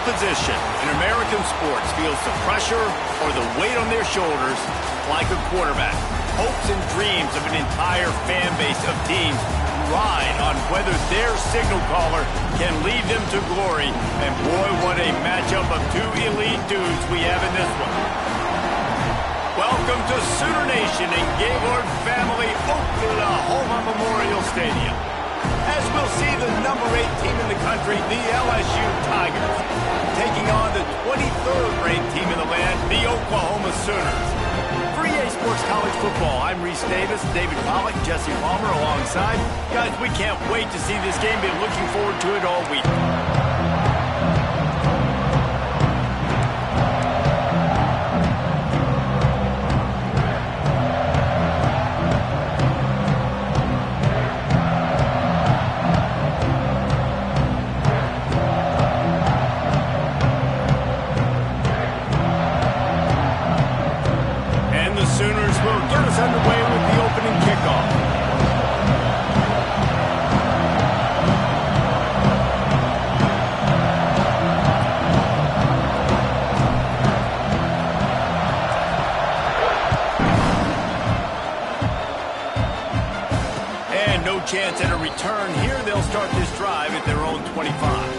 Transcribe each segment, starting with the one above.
position in American sports feels the pressure or the weight on their shoulders like a quarterback. Hopes and dreams of an entire fan base of teams ride on whether their signal caller can lead them to glory. And boy, what a matchup of two elite dudes we have in this one. Welcome to Sooner Nation and Gaylord Family Oklahoma Memorial Stadium. As we'll see the number 8 team in the country, the LSU Tigers, taking on the 23rd ranked team in the land, the Oklahoma Sooners. For EA Sports College Football, I'm Reese Davis, David Pollack, Jesse Palmer alongside. Guys, we can't wait to see this game. Been looking forward to it all week. Underway with the opening kickoff. And no chance at a return here. They'll start this drive at their own 25.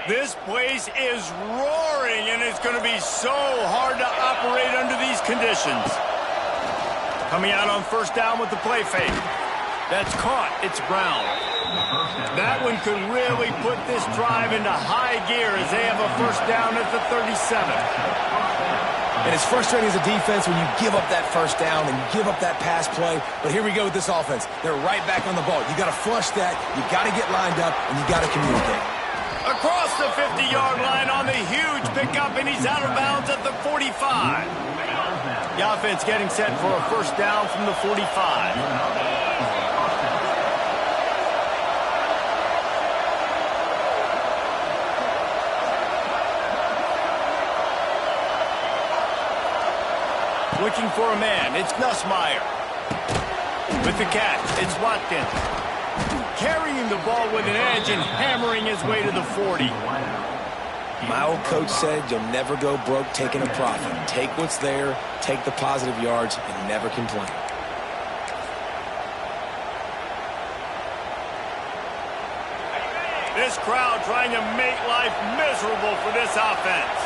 This place is roaring, and it's going to be so hard to operate under these conditions. Coming out on first down with the play fake. That's caught. It's Brown. That one could really put this drive into high gear as they have a first down at the 37. And it's frustrating as a defense when you give up that first down and you give up that pass play. But here we go with this offense. They're right back on the ball. You got to flush that. You got to get lined up, and you got to communicate. Across the 50-yard line on the huge pickup, and he's out of bounds at the 45. The offense getting set for a first down from the 45. Looking for a man, it's Nussmeier. With the catch, it's Watkins. Carrying the ball with an edge and hammering his way to the 40. My old coach said you'll never go broke taking a profit. Take what's there, take the positive yards, and never complain. This crowd trying to make life miserable for this offense.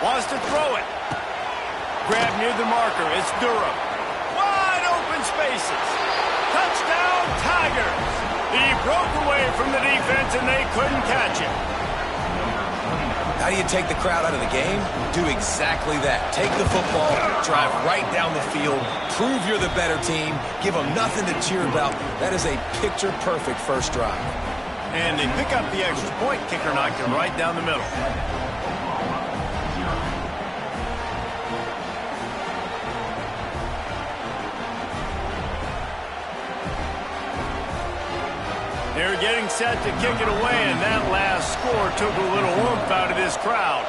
Wants to throw it. Grab near the marker. It's Durham. Wide open spaces. Touchdown, Tigers. He broke away from the defense, and they couldn't catch him. How do you take the crowd out of the game? Do exactly that. Take the football, drive right down the field, prove you're the better team, give them nothing to cheer about. That is a picture-perfect first drive. And they pick up the extra point. Kicker knocked it right down the middle. They're getting set to kick it away, and that last score took a little oomph out of this crowd.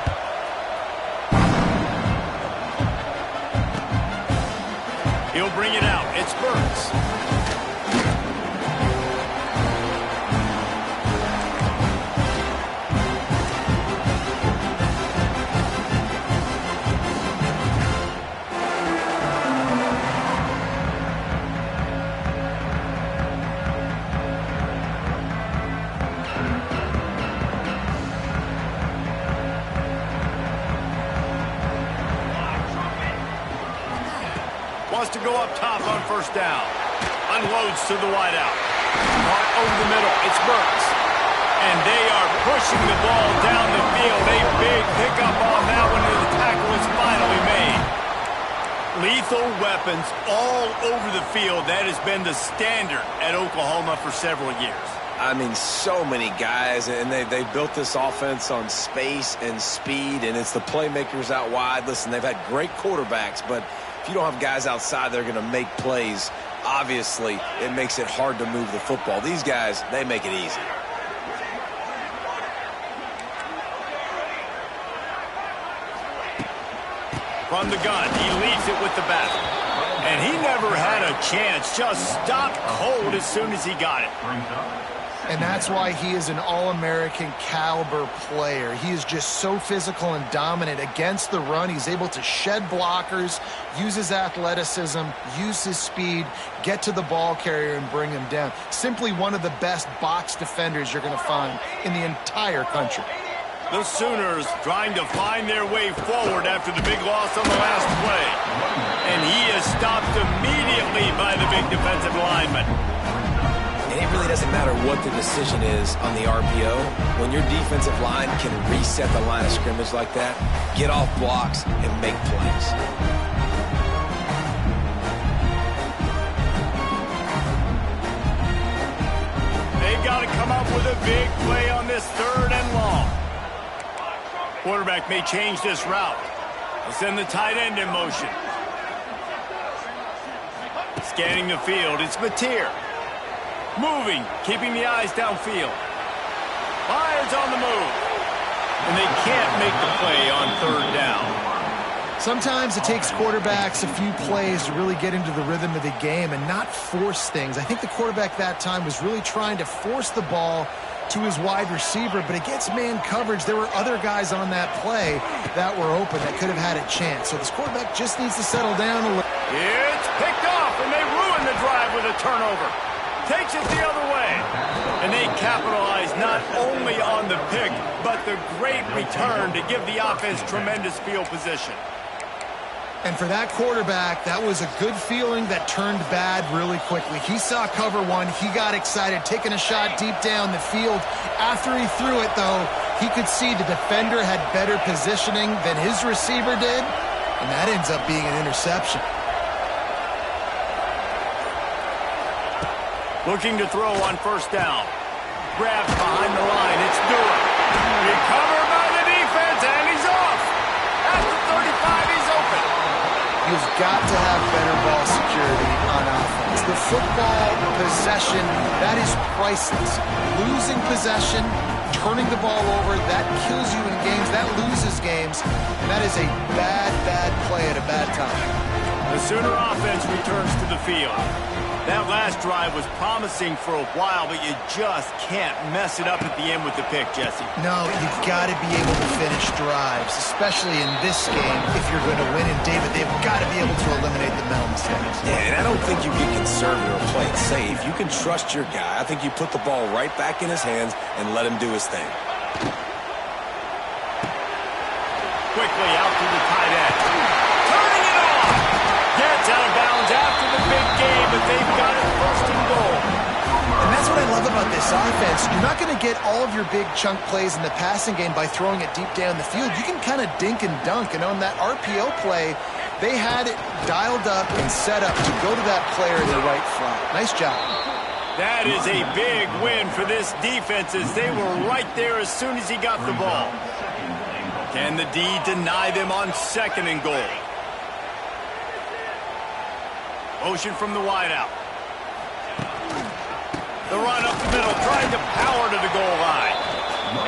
He'll bring it out. It's Burks. Wants to go up top on first down. Unloads to the wideout. Caught over the middle. It's Burks. And they are pushing the ball down the field. A big pickup on that one, and the tackle is finally made. Lethal weapons all over the field. That has been the standard at Oklahoma for several years. I mean, so many guys, and they built this offense on space and speed, and it's the playmakers out wide. Listen, they've had great quarterbacks, but if you don't have guys outside that are going to make plays, obviously it makes it hard to move the football. These guys, they make it easy. From the gun, he leads it with the bat. And he never had a chance, just stopped cold as soon as he got it. And that's why he is an All-American caliber player. He is just so physical and dominant against the run. He's able to shed blockers, use his athleticism, use his speed, get to the ball carrier and bring him down. Simply one of the best box defenders you're going to find in the entire country. The Sooners trying to find their way forward after the big loss on the last play. And he is stopped immediately by the big defensive lineman. And it really doesn't matter what the decision is on the RPO. When your defensive line can reset the line of scrimmage like that, get off blocks and make plays. They've got to come up with a big play on this 3rd and long. Quarterback may change this route. They'll send the tight end in motion. Scanning the field, it's Mateer. Moving, keeping the eyes downfield. Fires on the move. And they can't make the play on 3rd down. Sometimes it takes quarterbacks a few plays to really get into the rhythm of the game and not force things. I think the quarterback that time was really trying to force the ball to his wide receiver, but against man coverage, there were other guys on that play that were open that could have had a chance. So this quarterback just needs to settle down a little. It's picked off, and they ruin the drive with a turnover. Takes it the other way. And they capitalize not only on the pick, but the great return to give the offense tremendous field position. And for that quarterback, that was a good feeling that turned bad really quickly. He saw cover one. He got excited, taking a shot deep down the field. After he threw it, though, he could see the defender had better positioning than his receiver did, and that ends up being an interception. Looking to throw on first down. Grabs behind the line. It's Dewar. Recovered by the defense, and he's off. At the 35, he's open. You've got to have better ball security on offense. The football possession, that is priceless. Losing possession, turning the ball over, that kills you in games, that loses games, and that is a bad, bad play at a bad time. The Sooner offense returns to the field. That last drive was promising for a while, but you just can't mess it up at the end with the pick, Jesse. No, you've got to be able to finish drives, especially in this game if you're going to win. And, David, they've got to be able to eliminate the mental mistakes. Yeah, and I don't think you get conservative or play it safe. You can trust your guy. I think you put the ball right back in his hands and let him do his thing. Quickly out to the tight end. Turning it off. Gets out of bounds after the big game, but they've got it 1st and goal. And that's what I love about this offense. You're not going to get all of your big chunk plays in the passing game by throwing it deep down the field. You can kind of dink and dunk. And on that RPO play, they had it dialed up and set up to go to that player in the right front. Nice job. That is a big win for this defense as they were right there as soon as he got the ball. Can the D deny them on 2nd and goal? Motion from the wideout. The run up the middle, trying to power to the goal line.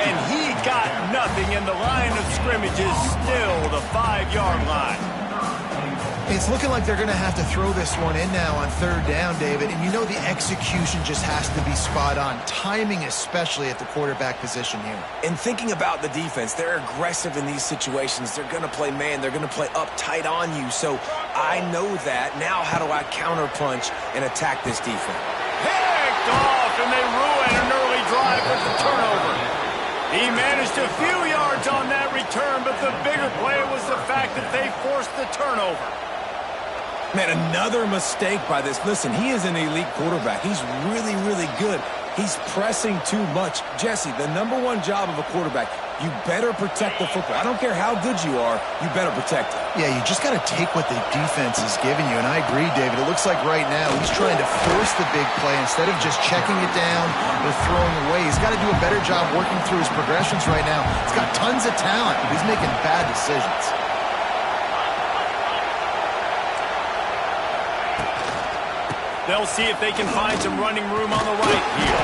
And he got nothing, and the line of scrimmage is still the 5-yard line. It's looking like they're going to have to throw this one in now on third down, David. And you know the execution just has to be spot on. Timing especially at the quarterback position here. And thinking about the defense, they're aggressive in these situations. They're going to play man. They're going to play up tight on you. So I know that. Now how do I counterpunch and attack this defense? Picked off, and they ruin an early drive with the turnover. He managed a few yards on that return, but the bigger play was the fact that they forced the turnover. Man, another mistake by this. Listen, he is an elite quarterback. He's really, really good. He's pressing too much. Jesse, the #1 job of a quarterback, you better protect the football. I don't care how good you are, you better protect it. Yeah, you just got to take what the defense is giving you, and I agree, David. It looks like right now he's trying to force the big play instead of just checking it down or throwing away. He's got to do a better job working through his progressions right now. He's got tons of talent, but he's making bad decisions. They'll see if they can find some running room on the right here.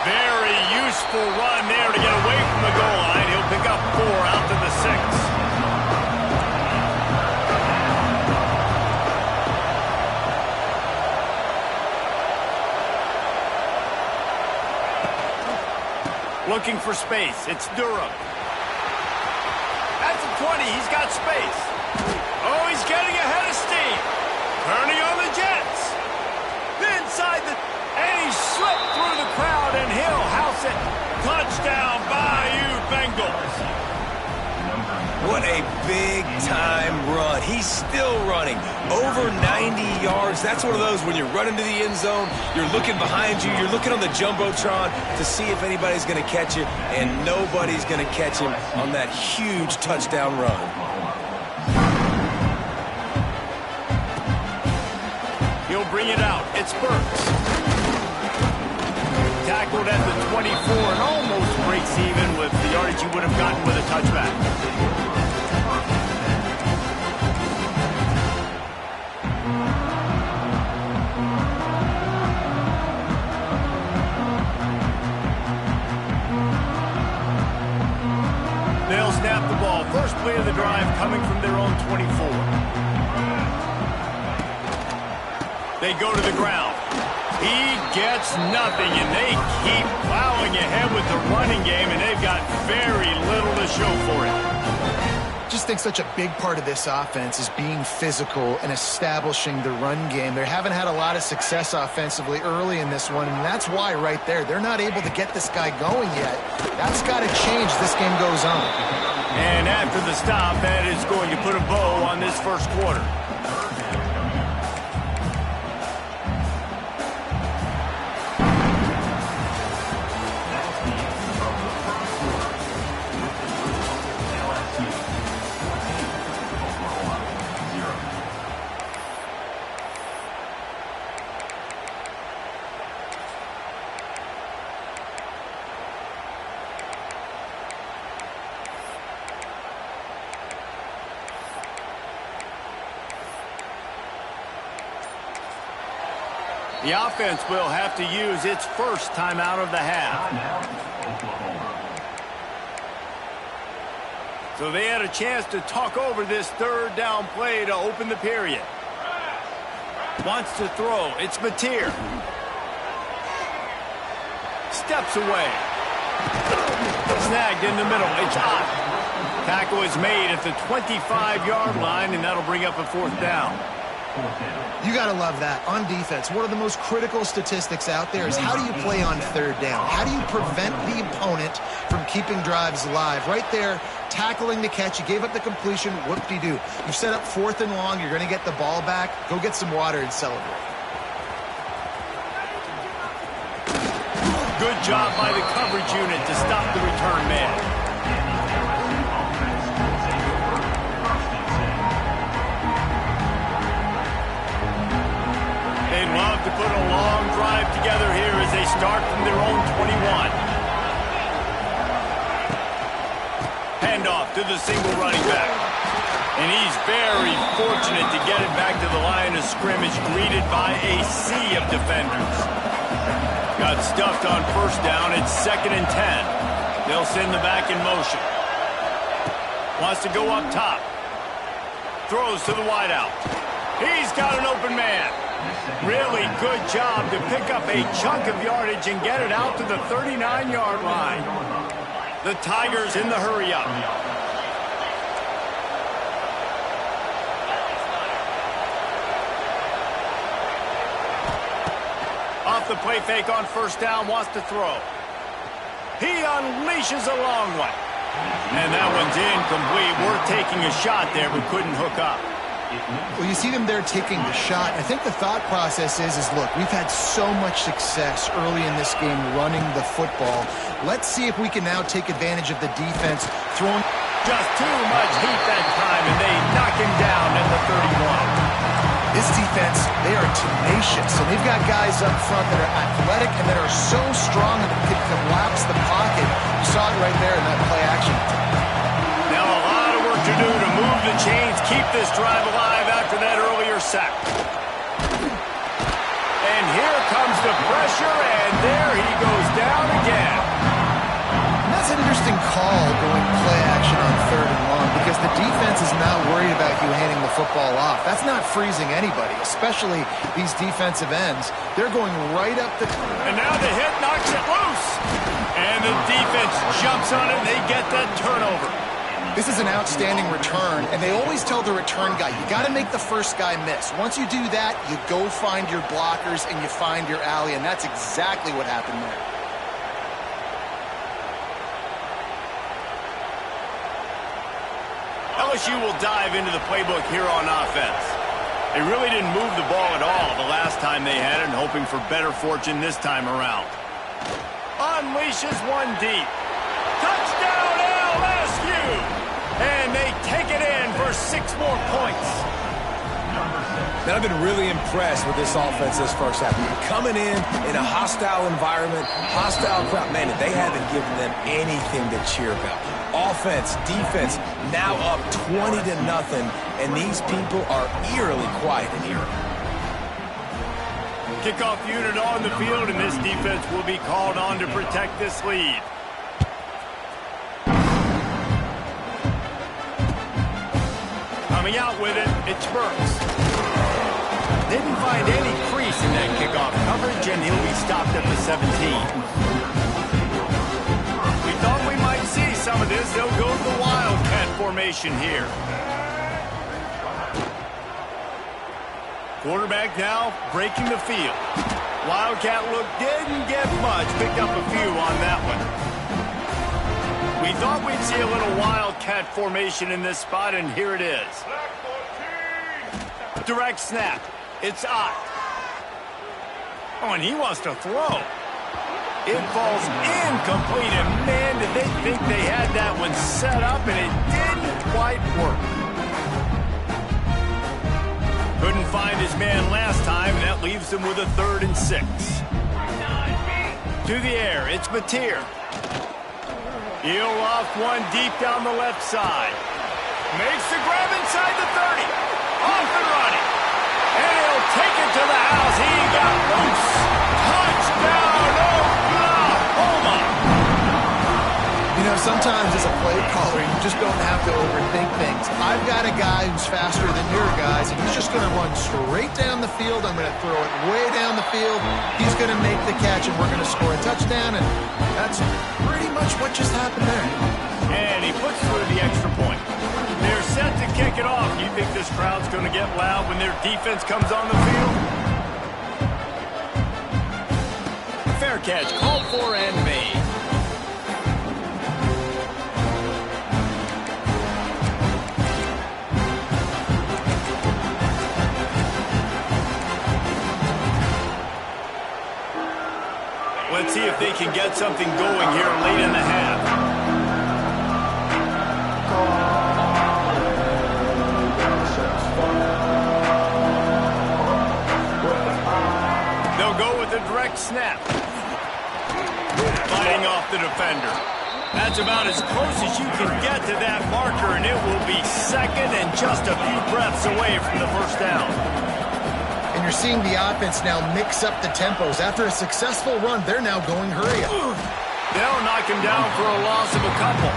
Very useful run there to get away from the goal line. He'll pick up 4 out to the 6. Looking for space. It's Durham. That's a 20. He's got space. Oh, he's getting ahead of steam. Turning on the Jets. Inside and he slipped through the crowd, and he'll house it. Touchdown, Bayou Bengals. What a big-time run. He's still running. Over 90 yards. That's one of those when you're running to the end zone, you're looking behind you, you're looking on the Jumbotron to see if anybody's going to catch it, and nobody's going to catch him on that huge touchdown run. He'll bring it out. It's Burks. Tackled at the 24 and almost breaks even with the yardage he would have gotten with a touchback. They'll snap the ball. First play of the drive coming from their own 24. They go to the ground. He gets nothing, and they keep plowing ahead with the running game, and they've got very little to show for it. Just think such a big part of this offense is being physical and establishing the run game. They haven't had a lot of success offensively early in this one, and that's why right there, they're not able to get this guy going yet. That's got to change. This game goes on. And after the stop, that is going to put a bow on this first quarter. The offense will have to use its first timeout of the half. So they had a chance to talk over this third down play to open the period. Wants to throw. It's Mateer. Steps away. Snagged in the middle. Ncaa. Tackle is made at the 25-yard line, and that'll bring up a 4th down. You got to love that. On defense, one of the most critical statistics out there is how do you play on third down? How do you prevent the opponent from keeping drives alive? Right there, tackling the catch. You gave up the completion. Whoop-de-doo. You set up 4th and long. You're going to get the ball back. Go get some water and celebrate. Good job by the coverage unit to stop the return man. They'd love to put a long drive together here as they start from their own 21. Handoff to the single running back. And he's very fortunate to get it back to the line of scrimmage, greeted by a sea of defenders. Got stuffed on first down. It's 2nd and 10. They'll send the back in motion. Wants to go up top. Throws to the wideout. He's got an open man. Really good job to pick up a chunk of yardage and get it out to the 39-yard line. The Tigers in the hurry-up. Off the play fake on first down, wants to throw. He unleashes a long one. And that one's incomplete. We're taking a shot there, but couldn't hook up. Well, you see them there taking the shot. I think the thought process is look, we've had so much success early in this game running the football. Let's see if we can now take advantage of the defense throwing. Just too much heat that time, and they knock him down at the 31. This defense, they are tenacious, and they've got guys up front that are athletic and that are so strong that they can collapse the pocket. You saw it right there in that play action. Now a lot of work to do to move the chains, keep this drive alive after that earlier sack. And here comes the pressure, and there he goes down again. And that's an interesting call going play action on 3rd and long because the defense is not worried about you handing the football off. That's not freezing anybody, especially these defensive ends. They're going right up the... And now the hit knocks it loose. And the defense jumps on it, and they get that turnover. This is an outstanding return, and they always tell the return guy, you got to make the first guy miss. Once you do that, you go find your blockers and you find your alley, and that's exactly what happened there. LSU will dive into the playbook here on offense. They really didn't move the ball at all the last time they had it, and hoping for better fortune this time around. Unleashes one deep. Touchdown LSU! And they take it in for 6 more points. Man, I've been really impressed with this offense this first half. Coming in a hostile environment, hostile crowd, man, they haven't given them anything to cheer about. Offense, defense, now up 20-0, and these people are eerily quiet in here. Kickoff unit on the field, and this defense will be called on to protect this lead. Coming out with it, it's Burks. Didn't find any crease in that kickoff coverage, and he'll be stopped at the 17. We thought we might see some of this. They'll go to the Wildcat formation here. Quarterback now breaking the field. Wildcat look didn't get much. Picked up a few on that one. We thought we'd see a little Wildcat formation in this spot, and here it is. Direct snap. It's Ncaa. Oh, and he wants to throw. It falls incomplete, and man, did they think they had that one set up, and it didn't quite work. Couldn't find his man last time, and that leaves him with a 3rd and 6. To the air, it's Mateer. He'll off one deep down the left side. Makes the grab inside the 30. Off and running. And he'll take it to the house. He got loose. Touchdown, Oklahoma. You know, sometimes as a play caller, you just don't have to overthink things. I've got a guy who's faster than your guys, and he's just going to run straight down the field. I'm going to throw it way down the field. He's going to make the catch, and we're going to score a touchdown, and that's pretty much what just happened there. And he puts through the extra point. They're set to kick it off. You think this crowd's going to get loud when their defense comes on the field? Fair catch, called for and made. Let's see if they can get something going here late in the half. They'll go with a direct snap. Fighting off the defender. That's about as close as you can get to that marker, and it will be 2nd and just a few breaths away from the first down. And you're seeing the offense now mix up the tempos. After a successful run, they're now going hurry up. They'll knock him down for a loss of a couple.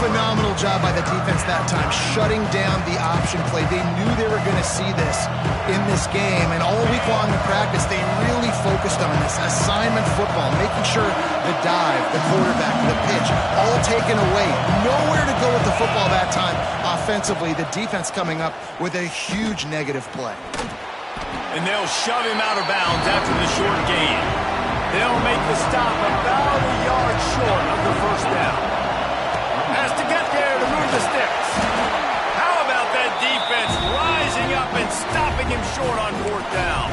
Phenomenal job by the defense that time, shutting down the option play. They knew they were going to see this in this game, and all week long in practice, they really focused on this assignment football, making sure the dive, the quarterback, the pitch, all taken away. Nowhere to go with the football that time. Offensively, the defense coming up with a huge negative play. And they'll shove him out of bounds after the short gain. They'll make the stop about a yard short of the first down. Has to get there to move the sticks. How about that defense rising up and stopping him short on fourth down?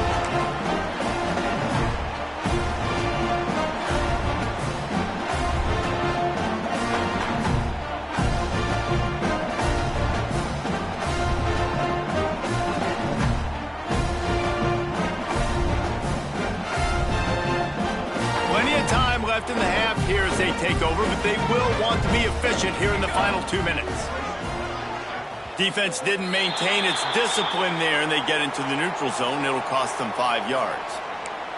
Time left in the half here as they take over, but they will want to be efficient here in the final 2 minutes. Defense didn't maintain its discipline there, and they get into the neutral zone. It'll cost them 5 yards.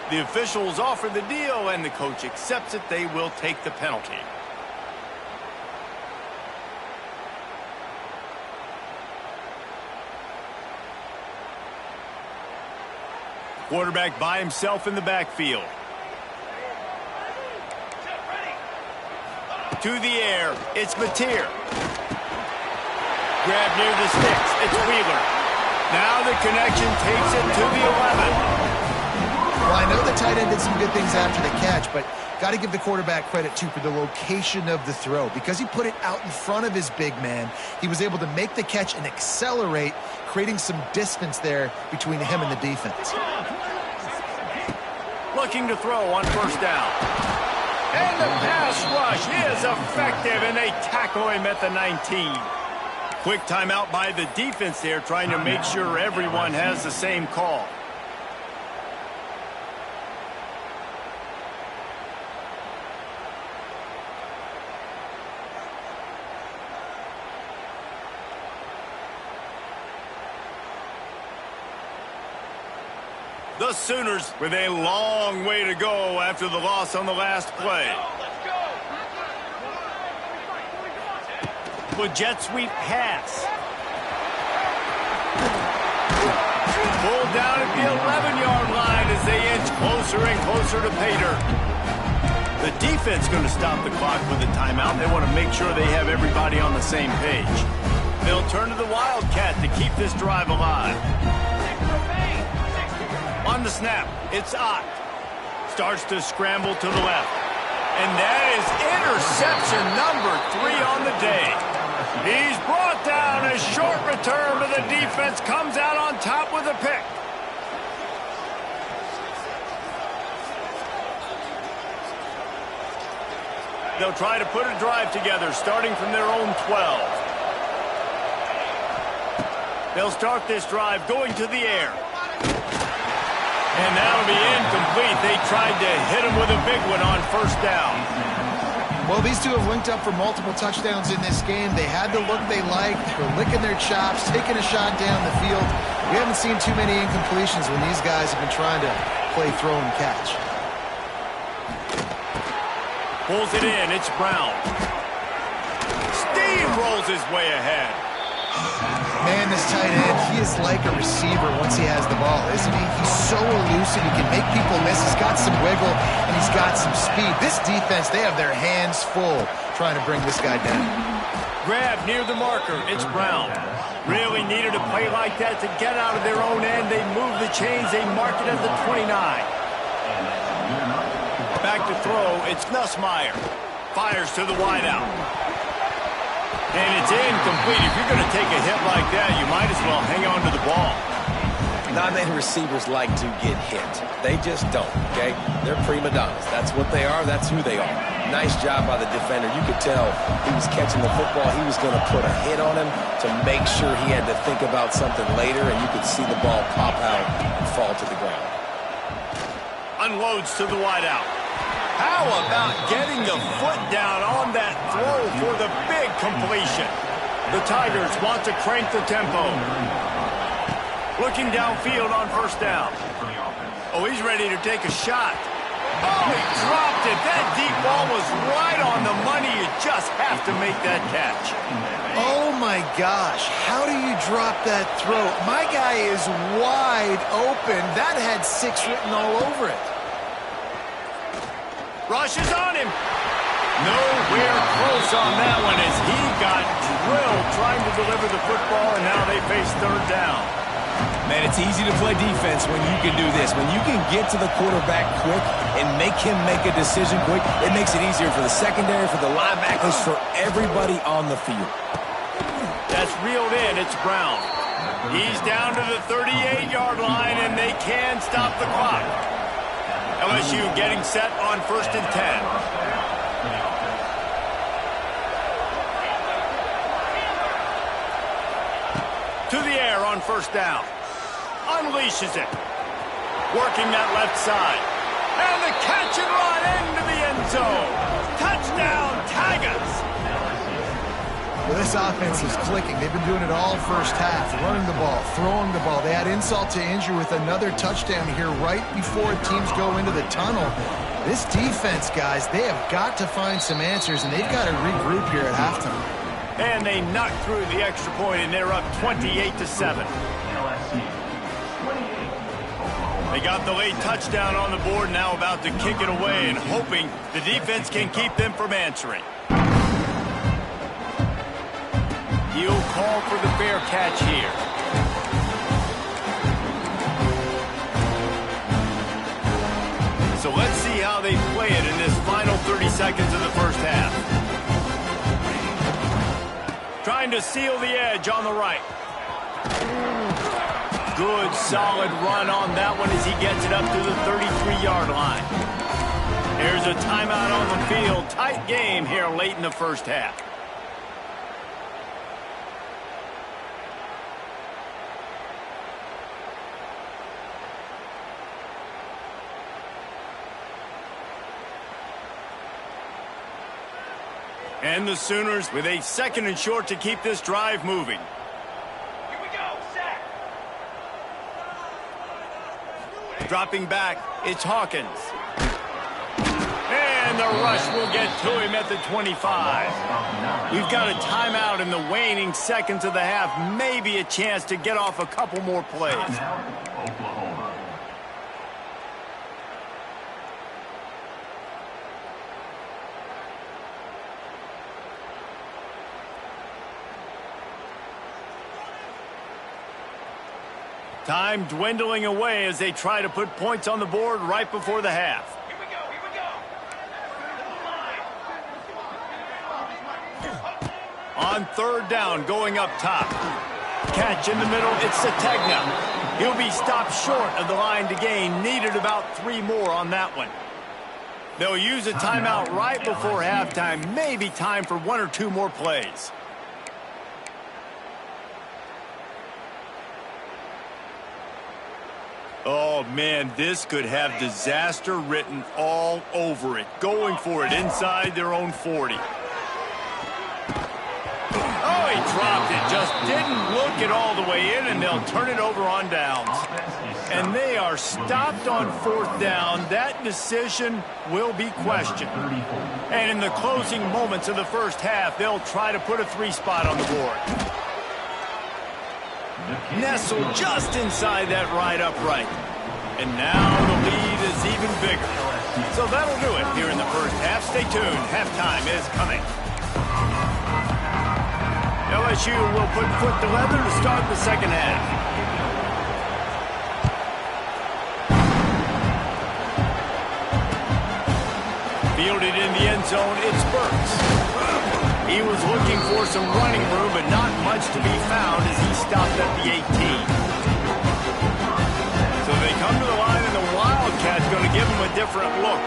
The officials offer the deal, and the coach accepts it. They will take the penalty. Quarterback by himself in the backfield. To the air, it's Mateer. Grab near the sticks, it's Wheeler. Now the connection takes it to the 11. Well, I know the tight end did some good things after the catch, but got to give the quarterback credit, too, for the location of the throw. Because he put it out in front of his big man, he was able to make the catch and accelerate, creating some distance there between him and the defense. Looking to throw on first down. And the pass rush is effective, and they tackle him at the 19. Quick timeout by the defense there, trying to make sure everyone has the same call. The Sooners with a long way to go after the loss on the last play. With jet sweep pass. Pulled down at the 11-yard line as they inch closer and closer to pay dirt. The defense going to stop the clock with a timeout. They want to make sure they have everybody on the same page. They'll turn to the Wildcat to keep this drive alive. On the snap, it's Ott. Starts to scramble to the left. And that is interception number 3 on the day. He's brought down. A short return, but the defense comes out on top with a pick. They'll try to put a drive together, starting from their own 12. They'll start this drive going to the air. And that'll be incomplete. They tried to hit him with a big one on first down. Well, these two have linked up for multiple touchdowns in this game. They had the look they liked. They were licking their chops, taking a shot down the field. We haven't seen too many incompletions when these guys have been trying to play throw and catch. Pulls it in. It's Brown. Steamrolls his way ahead. Man, this tight end, he is like a receiver once he has the ball, isn't he? He's so elusive. He can make people miss. He's got some wiggle, and he's got some speed. This defense, they have their hands full trying to bring this guy down. Grab near the marker. It's Brown. Really needed a play like that to get out of their own end. They move the chains. They mark it at the 29. Back to throw. It's Nussmeier. Fires to the wideout. And it's incomplete. If you're going to take a hit like that, you might as well hang on to the ball. Not many receivers like to get hit. They just don't, okay? They're prima donnas. That's what they are. That's who they are. Nice job by the defender. You could tell he was catching the football. He was going to put a hit on him to make sure he had to think about something later, and you could see the ball pop out and fall to the ground. Unloads to the wideout. How about getting the foot down on that throw for the big completion? The Tigers want to crank the tempo. Looking downfield on first down. Oh, he's ready to take a shot. Oh, he dropped it. That deep ball was right on the money. You just have to make that catch. Oh, my gosh. How do you drop that throw? My guy is wide open. That had 6 written all over it. Rush is on him. Nowhere close on that one as he got drilled trying to deliver the football, and now they face third down. Man, it's easy to play defense when you can do this. When you can get to the quarterback quick and make him make a decision quick, it makes it easier for the secondary, for the linebackers, for everybody on the field. That's reeled in. It's Brown. He's down to the 38-yard line, and they can stop the clock. LSU getting set on 1st and 10. To the air on first down. Unleashes it. Working that left side. And the catch and run into the end zone. Touchdown, Tigers. Well, this offense is clicking. They've been doing it all first half. Running the ball, throwing the ball. They had insult to injury with another touchdown here right before teams go into the tunnel. This defense, guys, they have got to find some answers, and they've got to regroup here at halftime. And they knocked through the extra point, and they're up 28-7. They got the late touchdown on the board, now about to kick it away and hoping the defense can keep them from answering. He'll call for the fair catch here. So let's see how they play it in this final 30 seconds of the first half. Trying to seal the edge on the right. Good, solid run on that one as he gets it up to the 33-yard line. There's a timeout on the field. Tight game here late in the first half. And the Sooners with a 2nd and short to keep this drive moving. Here we go, set. Dropping back, it's Hawkins. And the rush will get to him at the 25. We've got a timeout in the waning seconds of the half. Maybe a chance to get off a couple more plays. Oklahoma. Time dwindling away as they try to put points on the board right before the half. Here we go, On third down, going up top. Catch in the middle, it's Sategna. He'll be stopped short of the line to gain. Needed about 3 more on that one. They'll use a timeout right before halftime. Maybe time for 1 or 2 more plays. Oh, man, this could have disaster written all over it. Going for it inside their own 40. Oh, he dropped it. Just didn't look it all the way in, and they'll turn it over on downs. And they are stopped on 4th down. That decision will be questioned. And in the closing moments of the first half, they'll try to put a 3 spot on the board. Nestled just inside that right upright. And now the lead is even bigger. So that'll do it here in the first half. Stay tuned. Halftime is coming. LSU will put foot to leather to start the second half. Fielded in the end zone, it's Burks. He was looking for some running room, but not much to be found as he stopped at the 18. So they come to the line, and the Wildcat's going to give him a different look.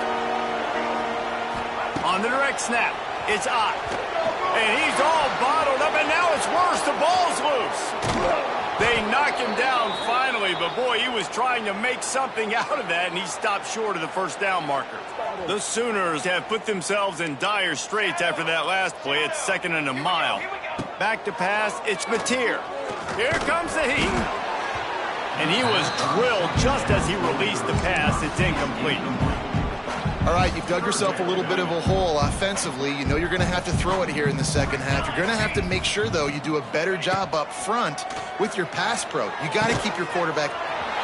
On the direct snap, it's Ott. And he's all bottled up, and now it's worse. The ball's loose. They knock him down finally, but boy, he was trying to make something out of that, and he stopped short of the first down marker. The Sooners have put themselves in dire straits after that last play. It's 2nd and a mile. Back to pass, it's Mateer. Here comes the heat. And he was drilled just as he released the pass. It's incomplete. All right, you've dug yourself a little bit of a hole offensively. You know you're going to have to throw it here in the second half. You're going to have to make sure, though, you do a better job up front with your pass pro. You got to keep your quarterback.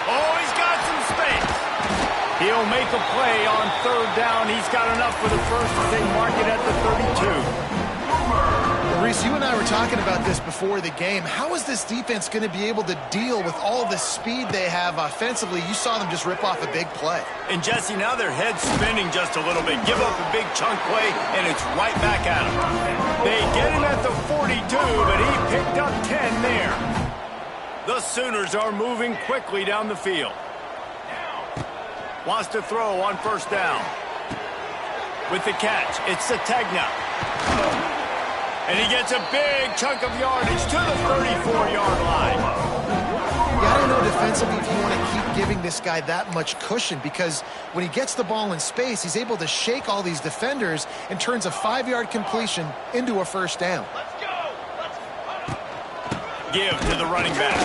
Oh, he's got some space. He'll make a play on third down. He's got enough for the first as they mark it at the 32. Reese, you and I were talking about this before the game. How is this defense going to be able to deal with all the speed they have offensively? You saw them just rip off a big play. And, Jesse, now their head's spinning just a little bit. Give up a big chunk play, and it's right back at him. They get him at the 42, but he picked up 10 there. The Sooners are moving quickly down the field. Wants to throw on first down. With the catch, it's Ncaa. And he gets a big chunk of yardage to the 34-yard line. You got to know defensively if you want to keep giving this guy that much cushion, because when he gets the ball in space, he's able to shake all these defenders and turns a 5-yard completion into a first down. Let's go. Give to the running back.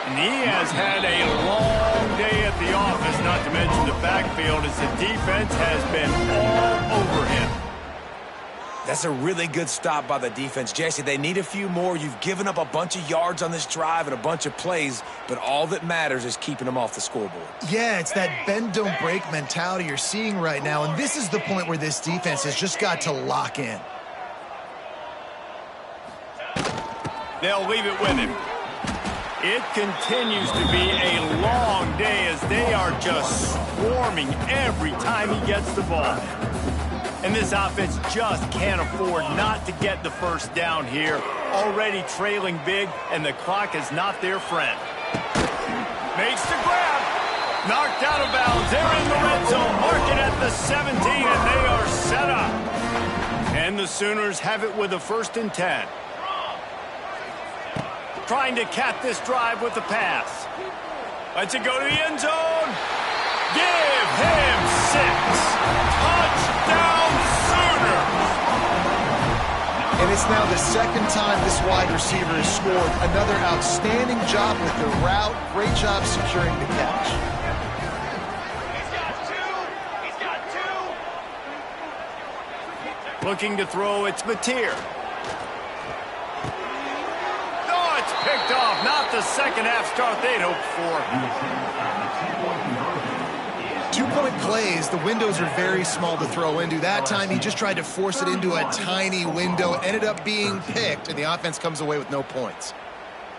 And he has had a long day at the office, not to mention the backfield, as the defense has been all over him. That's a really good stop by the defense. Jesse, they need a few more. You've given up a bunch of yards on this drive and a bunch of plays, but all that matters is keeping them off the scoreboard. Yeah, it's that bend, don't break mentality you're seeing right now, and this is the point where this defense has just got to lock in. They'll leave it with him. It continues to be a long day as they are just swarming every time he gets the ball. And this offense just can't afford not to get the first down here. Already trailing big, and the clock is not their friend. Makes the grab. Knocked out of bounds. They're in the red zone. Mark it at the 17, and they are set up. And the Sooners have it with a 1st and 10. Trying to cap this drive with the pass. Lets it go to the end zone. Give him 6. Touchdown, Sooners! And it's now the second time this wide receiver has scored. Another outstanding job with the route. Great job securing the catch. He's got 2. He's got 2. Looking to throw, it's Mateer. Oh, it's picked off. Not the second half start they'd hoped for. 2-point plays, the windows are very small to throw into. That time he just tried to force it into a tiny window, ended up being picked, and the offense comes away with no points.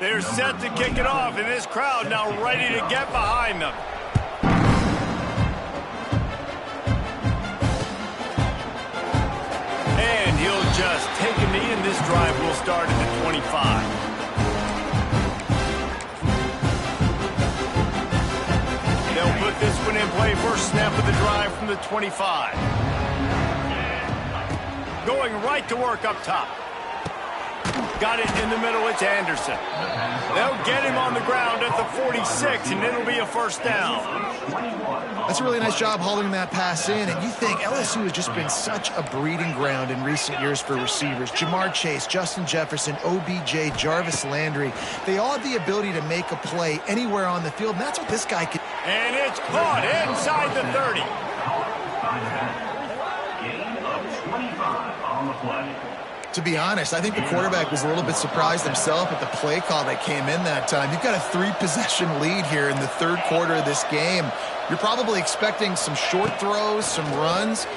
They're set to kick it off, and this crowd now ready to get behind them. And he'll just take a knee, and this drive will start at the 25. They'll put this one in play. First snap of the drive from the 25. Going right to work up top. Got it in the middle. It's Anderson. They'll get him on the ground at the 46, and it'll be a first down. That's a really nice job hauling that pass in, and you think LSU has just been such a breeding ground in recent years for receivers. Jamar Chase, Justin Jefferson, OBJ, Jarvis Landry. They all have the ability to make a play anywhere on the field, and that's what this guy can. And it's caught inside the 30. Gain of 25 on the play. To be honest, I think the quarterback was a little bit surprised himself at the play call that came in that time. You've got a 3-possession lead here in the third quarter of this game. You're probably expecting some short throws, some runs.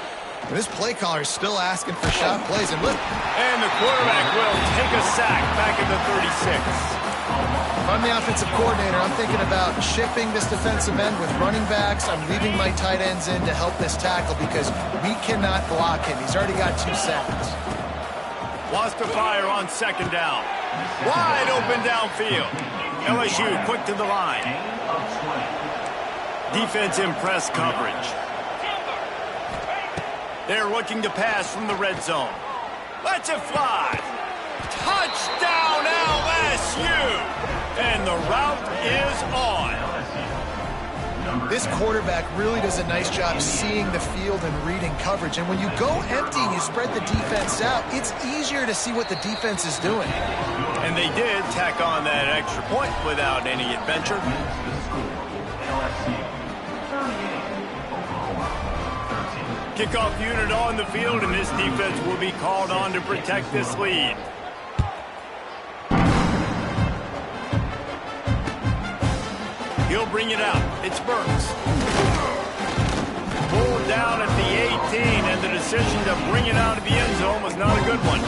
And this play caller is still asking for shot plays. And look. And the quarterback will take a sack back at the 36. If I'm the offensive coordinator, I'm thinking about shifting this defensive end with running backs. I'm leaving my tight ends in to help this tackle because we cannot block him. He's already got 2 sacks. Wants to fire on second down. Wide open downfield. LSU quick to the line. Defense in press coverage. They're looking to pass from the red zone. Lets it fly. Touchdown LSU. And the route is on. This quarterback really does a nice job seeing the field and reading coverage. And when you go empty and you spread the defense out, it's easier to see what the defense is doing. And they did tack on that extra point without any adventure. Kickoff unit on the field, and this defense will be called on to protect this lead. He'll bring it out. It's Burks. Pulled down at the 18, and the decision to bring it out of the end zone was not a good one.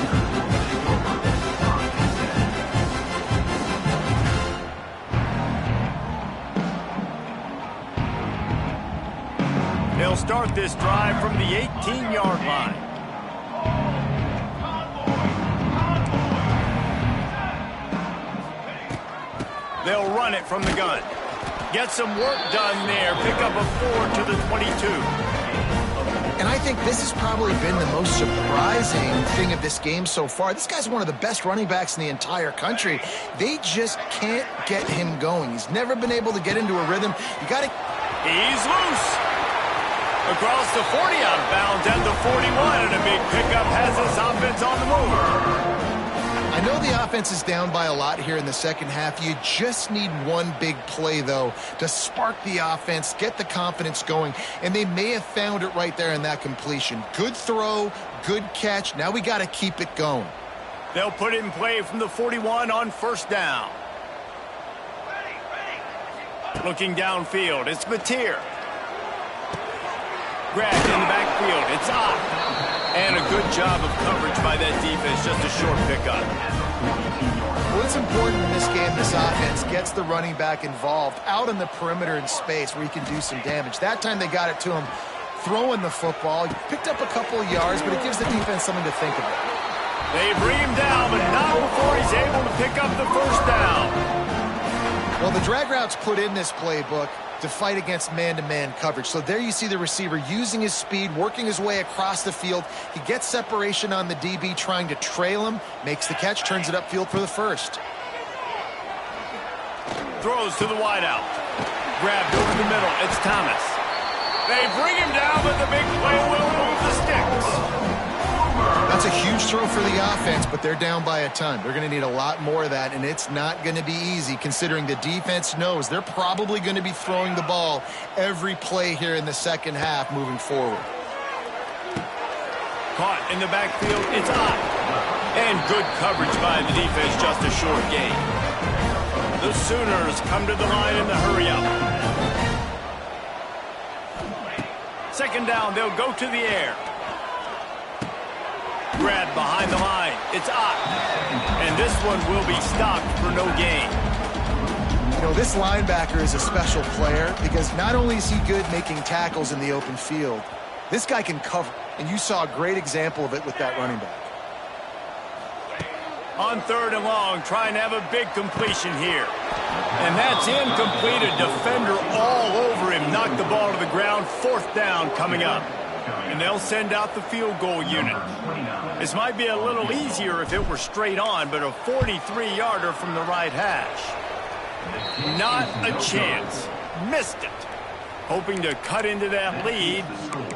They'll start this drive from the 18-yard line. They'll run it from the gun. Get some work done there. Pick up a 4 to the 22. And I think this has probably been the most surprising thing of this game so far. This guy's one of the best running backs in the entire country. They just can't get him going. He's never been able to get into a rhythm. You got to... He's loose. Across the 40 out of bounds at the 41, and a big pickup has this offense on the move. I know the offense is down by a lot here in the second half. You just need one big play, though, to spark the offense, get the confidence going, and they may have found it right there in that completion. Good throw, good catch. Now we got to keep it going. They'll put it in play from the 41 on first down. Looking downfield, it's Mateer. Grabbed in the backfield, it's Ncaa. And a good job of coverage by that defense, just a short pickup. What's important in this game, this offense gets the running back involved out in the perimeter in space where he can do some damage. That time they got it to him throwing the football. He picked up a couple of yards, but it gives the defense something to think about. They bring him down, but not before he's able to pick up the first down. Well, the drag routes put in this playbook to fight against man-to-man coverage. So there you see the receiver using his speed, working his way across the field. He gets separation on the DB, trying to trail him, makes the catch, turns it upfield for the first. Throws to the wideout. Grabbed over the middle. It's Thomas. They bring him down, but the big play will move the sticks. That's a huge throw for the offense, but they're down by a ton. They're going to need a lot more of that, and it's not going to be easy considering the defense knows they're probably going to be throwing the ball every play here in the second half moving forward. Caught in the backfield, it's Ncaa. And good coverage by the defense, just a short gain. The Sooners come to the line in the hurry-up. Second down, they'll go to the air. Grab behind the line. It's Ncaa. And this one will be stopped for no gain. You know, this linebacker is a special player because not only is he good making tackles in the open field, this guy can cover. And you saw a great example of it with that running back. On third and long, trying to have a big completion here. And that's incomplete. A defender all over him. Knocked the ball to the ground. Fourth down coming up. And they'll send out the field goal unit. This might be a little easier if it were straight on, but a 43-yarder from the right hash. Not a chance. Missed it. Hoping to cut into that lead,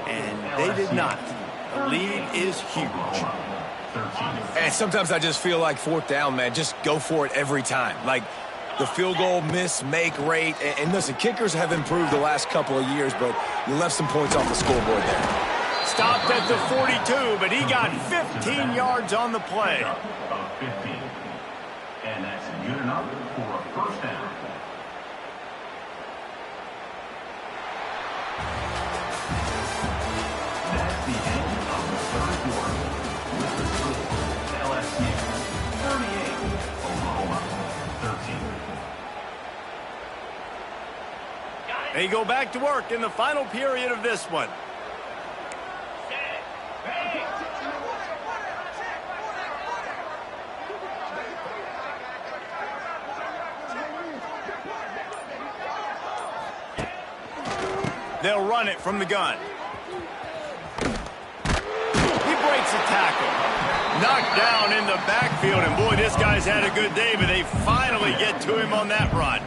and they did not. The lead is huge. And sometimes I just feel like fourth down, man, just go for it every time. Like the field goal miss, make rate. And listen, kickers have improved the last couple of years, but you left some points off the scoreboard there. Stopped at the 42, but he got 15 yards on the play. About 15. And that's good enough for a first down. That's the end of the third quarter. With the score, LSU 38, Oklahoma 13. They go back to work in the final period of this one. They'll run it from the gun. He breaks a tackle. Knocked down in the backfield, and boy, this guy's had a good day, but they finally get to him on that run.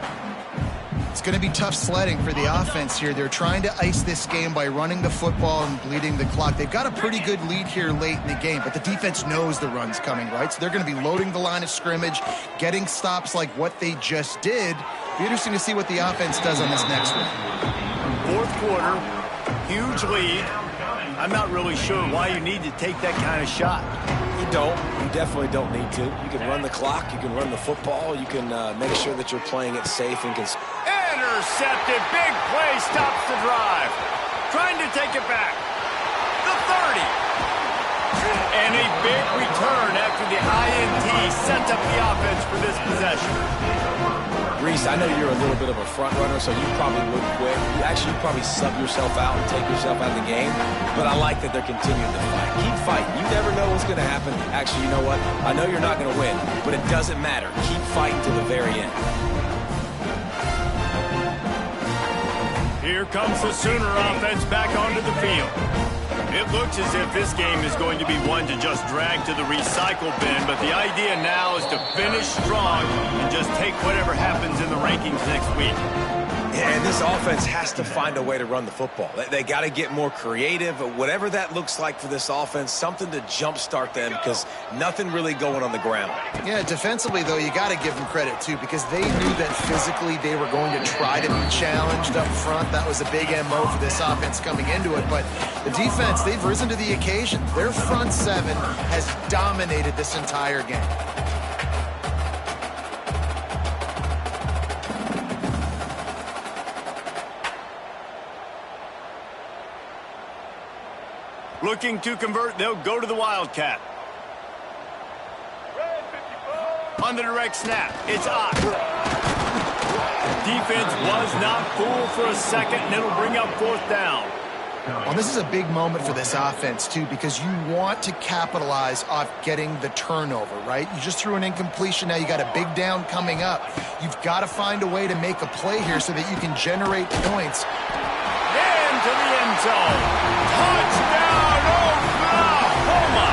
It's going to be tough sledding for the offense here. They're trying to ice this game by running the football and bleeding the clock. They've got a pretty good lead here late in the game, but the defense knows the run's coming, right? So they're going to be loading the line of scrimmage, getting stops like what they just did. Be interesting to see what the offense does on this next one. Fourth quarter, Huge lead. I'm not really sure why you need to take that kind of shot. You don't. You definitely don't need to. You can run the clock. You can run the football. You can make sure that you're playing it safe and Intercepted. Big play stops the drive. Trying to take it back. The 30. And a big return after the INT sets up the offense for this possession. Reese, I know you're a little bit of a front runner, so you probably would quit. You'd probably sub yourself out and take yourself out of the game. But I like that they're continuing to fight. Keep fighting. You never know what's going to happen. Actually, you know what? I know you're not going to win, but it doesn't matter. Keep fighting to the very end. Here comes the Sooner offense back onto the field. It looks as if this game is going to be one to just drag to the recycle bin, but the idea now is to finish strong and just take whatever happens in the rankings next week. Yeah, and this offense has to find a way to run the football. They got to get more creative, whatever that looks like for this offense, something to jumpstart them because nothing really going on the ground. Yeah, defensively, though, you got to give them credit, too, because they knew that physically they were going to try to be challenged up front. That was a big MO for this offense coming into it. But the defense, they've risen to the occasion. Their front seven has dominated this entire game. Looking to convert, they'll go to the Wildcat. On the direct snap, it's Ncaa. Defense was not fooled for a second, and it'll bring up 4th down. Well, this is a big moment for this offense, too, because you want to capitalize off getting the turnover, right? You just threw an incompletion. Now you got a big down coming up. You've got to find a way to make a play here so that you can generate points. Into the end zone. Touchdown, Oklahoma!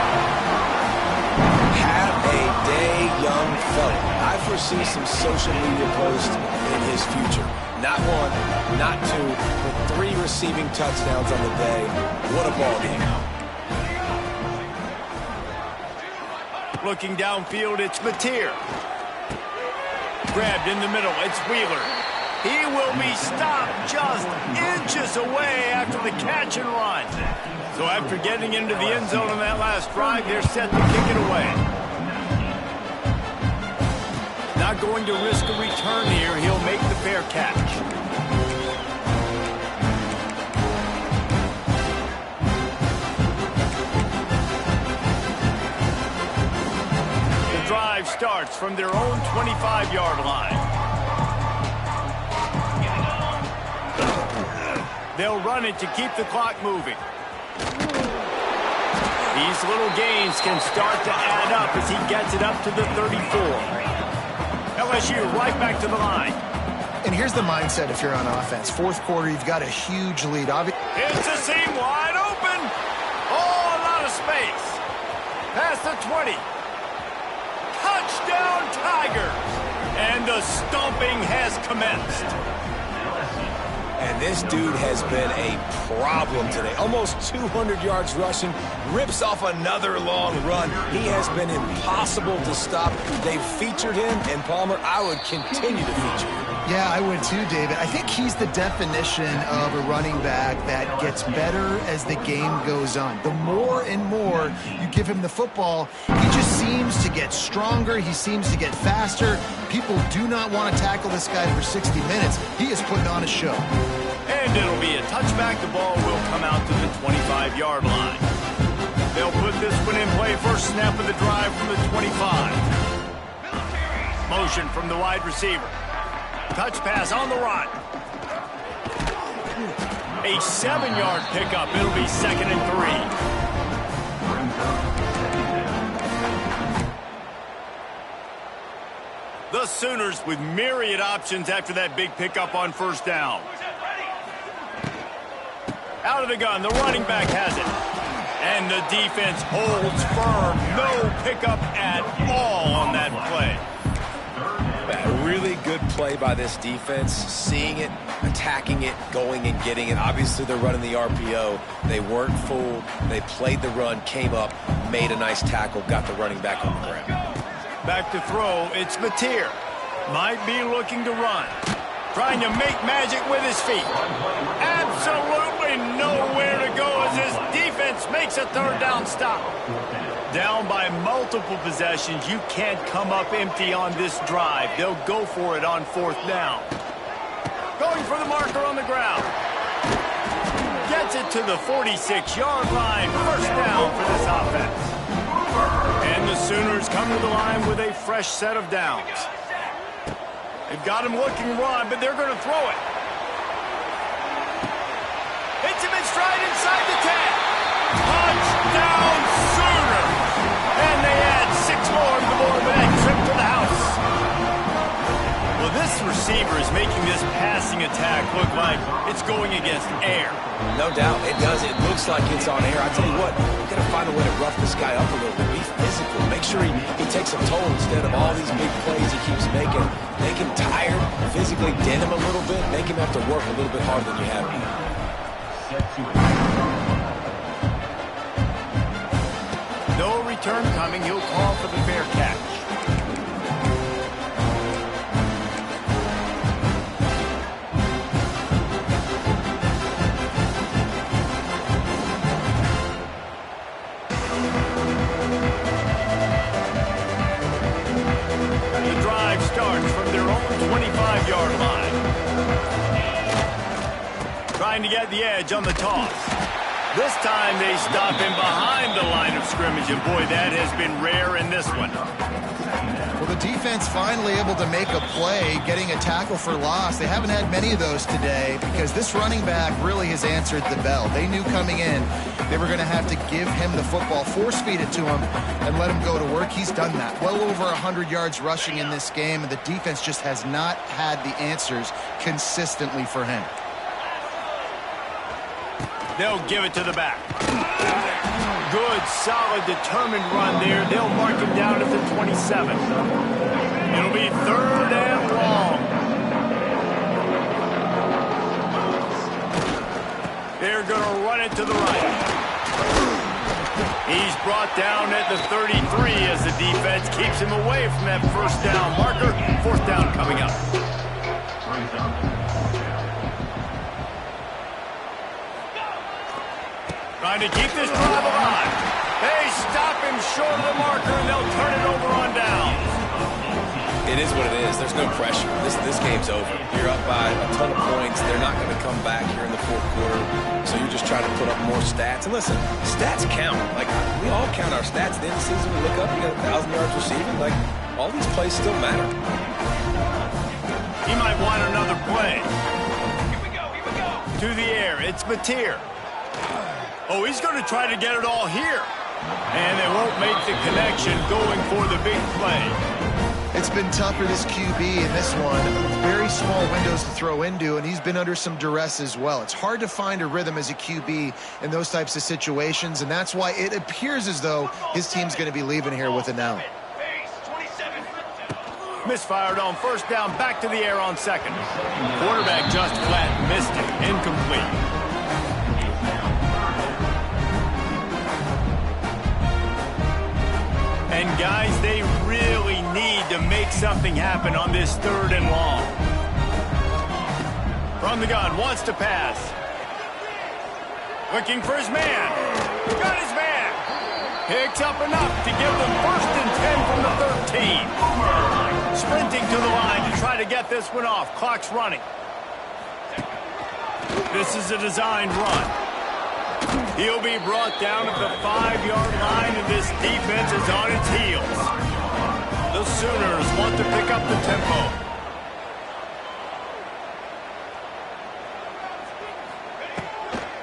Have a day, young fella. I foresee some social media posts in his future. Not one, not two, but 3 receiving touchdowns on the day. What a ball game. Looking downfield, it's Mateer. Grabbed in the middle, it's Wheeler. He will be stopped just inches away after the catch and run. So after getting into the end zone on that last drive, they're set to kick it away. Not going to risk a return here. He'll make the fair catch. The drive starts from their own 25-yard line. They'll run it to keep the clock moving. These little gains can start to add up as he gets it up to the 34. LSU right back to the line. And here's the mindset if you're on offense. 4th quarter, you've got a huge lead. It's a seam wide open. Oh, a lot of space. Past the 20. Touchdown, Tigers. And the stomping has commenced. And this dude has been a problem today. Almost 200 yards rushing, rips off another long run. He has been impossible to stop. They've featured him, and Palmer, I would continue to feature him. Yeah, I would too, David. I think he's the definition of a running back that gets better as the game goes on. The more and more you give him the football, he just seems to get stronger. He seems to get faster. People do not want to tackle this guy for 60 minutes. He is putting on a show. And it'll be a touchback. The ball will come out to the 25-yard line. They'll put this one in play. First snap of the drive from the 25. Motion from the wide receiver. Touch pass on the run. A 7-yard pickup. It'll be 2nd and 3. The Sooners with myriad options after that big pickup on 1st down. Out of the gun, the running back has it. And the defense holds firm. No pickup at all on that play. A really good play by this defense, seeing it, attacking it, going and getting it. Obviously, they're running the RPO. They weren't fooled. They played the run, came up, made a nice tackle, got the running back on the ground. Back to throw, it's Mateer. Might be looking to run. Trying to make magic with his feet. Absolutely no defense makes a third down stop. Down by multiple possessions, you can't come up empty on this drive. They'll go for it on fourth down. Going for the marker on the ground. Gets it to the 46-yard line. First down for this offense. And the Sooners come to the line with a fresh set of downs. They've got him looking run, but they're going to throw it. Hits him in stride inside the 10. Touchdown Sooner! And they add 6 more to the board with that trip to the house. Well, this receiver is making this passing attack look like it's going against air. No doubt, it does. It looks like it's on air. I tell you what, we've got to find a way to rough this guy up a little bit. Be physical. Make sure he takes a toll instead of all these big plays he keeps making. Make him tired, physically dent him a little bit, make him have to work a little bit harder than you have. No return coming. He'll call for the fair catch. The drive starts from their own 25-yard line. Trying to get the edge on the toss. This time they stop him behind the line of scrimmage, and boy, that has been rare in this one. Well, the defense finally able to make a play, getting a tackle for loss. They haven't had many of those today because this running back really has answered the bell. They knew coming in they were going to have to give him the football, force feed it to him, and let him go to work. He's done that. Well over 100 yards rushing in this game, and the defense just has not had the answers consistently for him. They'll give it to the back. Good, solid, determined run there. They'll mark him down at the 27. It'll be third and long. They're going to run it to the right. He's brought down at the 33 as the defense keeps him away from that first down marker. Fourth down coming up. Trying to keep this drive alive. They stop him short of the marker, and they'll turn it over on down. It is what it is. There's no pressure. This game's over. You're up by a ton of points. They're not going to come back here in the fourth quarter. So you're just trying to put up more stats. And listen, stats count. Like, we all count our stats. At the end of the season, we look up, you got 1,000 yards receiving. Like, all these plays still matter. He might want another play. Here we go. To the air, it's Mateer. Oh, he's going to try to get it all here. And they won't make the connection going for the big play. It's been tough for this QB in this one. Very small windows to throw into, and he's been under some duress as well. It's hard to find a rhythm as a QB in those types of situations, and that's why it appears as though his team's going to be leaving here with an L. Misfired on first down, back to the air on second. Quarterback just flat missed it, incomplete. And guys, they really need to make something happen on this third and long. From the gun, wants to pass. Looking for his man. Got his man. Picks up enough to give them first and 10 from the 13. Sprinting to the line to try to get this one off. Clock's running. This is a designed run. He'll be brought down at the 5-yard line, and this defense is on its heels. The Sooners want to pick up the tempo.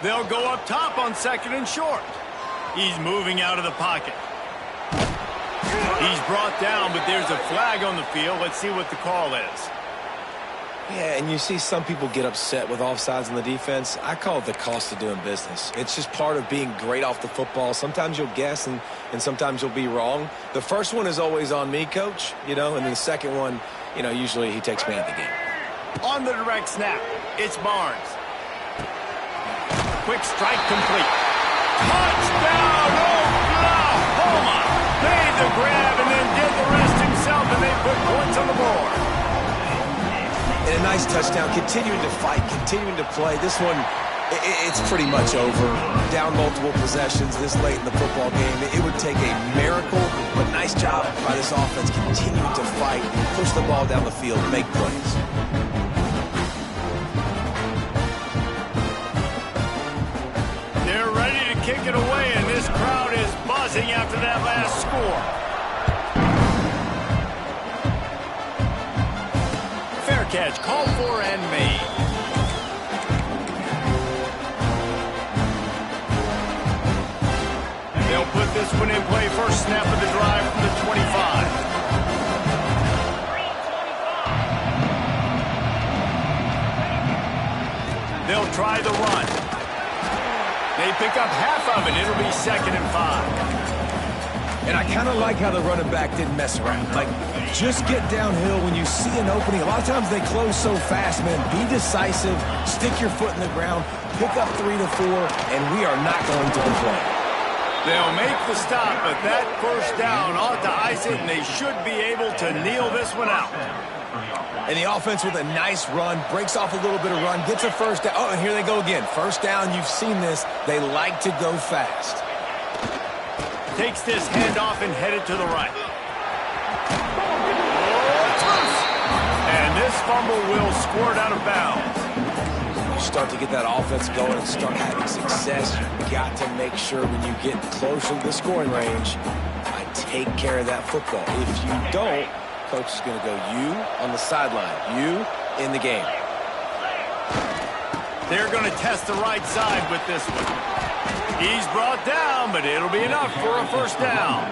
They'll go up top on second and short. He's moving out of the pocket. He's brought down, but there's a flag on the field. Let's see what the call is. Yeah, and you see some people get upset with offsides in the defense. I call it the cost of doing business. It's just part of being great off the football. Sometimes you'll guess, and sometimes you'll be wrong. The first one is always on me, Coach, and then the second one, usually he takes me out of the game. On the direct snap, it's Barnes. Quick strike complete. Touchdown, Oklahoma! Made the grab and then did the rest himself, and they put points on the board. And a nice touchdown, continuing to fight, continuing to play. This one, It's pretty much over. Down multiple possessions this late in the football game. It would take a miracle, but nice job by this offense continuing to fight, push the ball down the field, make plays. They're ready to kick it away, and this crowd is buzzing after that last score. Fair catch, called for and made. They'll put this one in play. First snap of the drive from the 25. They'll try the run. They pick up half of it. It'll be 2nd and 5. And I kind of like how the running back didn't mess around. Like, just get downhill when you see an opening. A lot of times they close so fast, man. Be decisive. Stick your foot in the ground. Pick up 3 to 4, and we are not going to complain. They'll make the stop, but that first down ought to ice it, and they should be able to kneel this one out. And the offense with a nice run, breaks off a little bit of run, gets a first down. Oh, and here they go again. First down, you've seen this. They like to go fast. Takes this handoff and headed to the right. And this fumble will squirt out of bounds. Start to get that offense going and start having success, you've got to make sure when you get closer to the scoring range, I take care of that football. If you don't, coach is going to go you on the sideline, you in the game. They're going to test the right side with this one. He's brought down, but it'll be enough for a first down.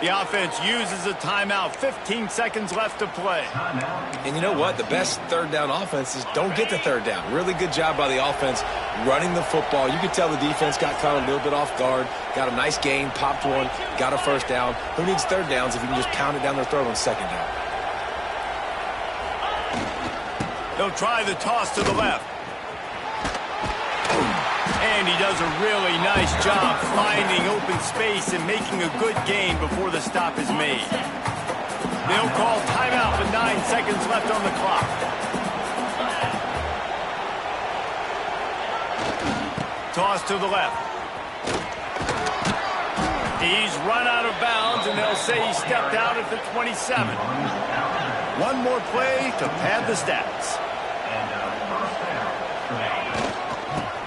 The offense uses a timeout. 15 seconds left to play. And you know what? The best third down offense is don't get the third down. Really good job by the offense running the football. You could tell the defense got caught a little bit off guard. Got a nice gain, popped one, got a first down. Who needs third downs if you can just pound it down their throat on second down? They'll try the toss to the left. And he does a really nice job finding open space and making a good gain before the stop is made. They'll call timeout with 9 seconds left on the clock. Toss to the left. He's run out of bounds, and they'll say he stepped out at the 27. One more play to pad the stats.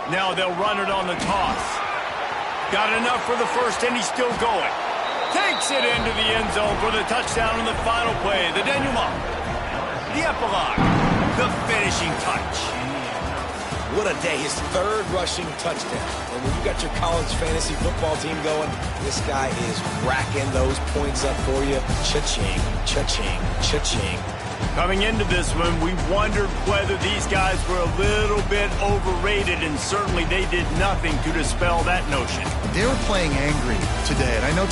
Now they'll run it on the toss. Got enough for the first, and he's still going. Takes it into the end zone for the touchdown in the final play. The denouement. The epilogue. The finishing touch. What a day. His third rushing touchdown. And when you got your college fantasy football team going, this guy is racking those points up for you. Cha-ching, cha-ching, cha-ching. Coming into this one, we wondered whether these guys were a little bit overrated, and certainly they did nothing to dispel that notion. They were playing angry today, and I know